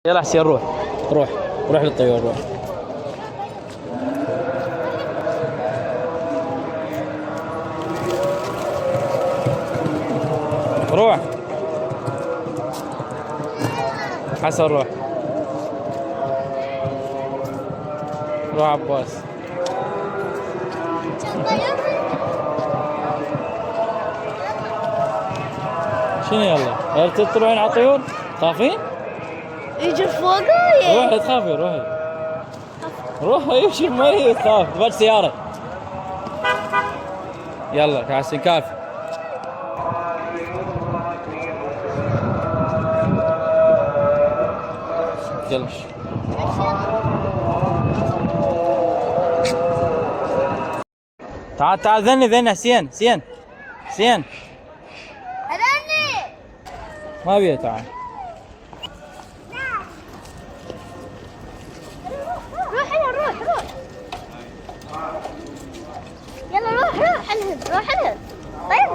يلا حسين روح روح روح للطيور روح. روح حسن روح. روح عباس. شنو يلا تروحين على الطيور؟ خافين؟ يجي فوقه روحي لا تخافي روحي. روحي يمشي ما تخاف بعد سيارة. يلا كاسين كافي. يلا تعال تعال ذني حسين حسين حسين هذني ما بيه تعال. روح هنا روح يلا روح الهب روح الهب طيب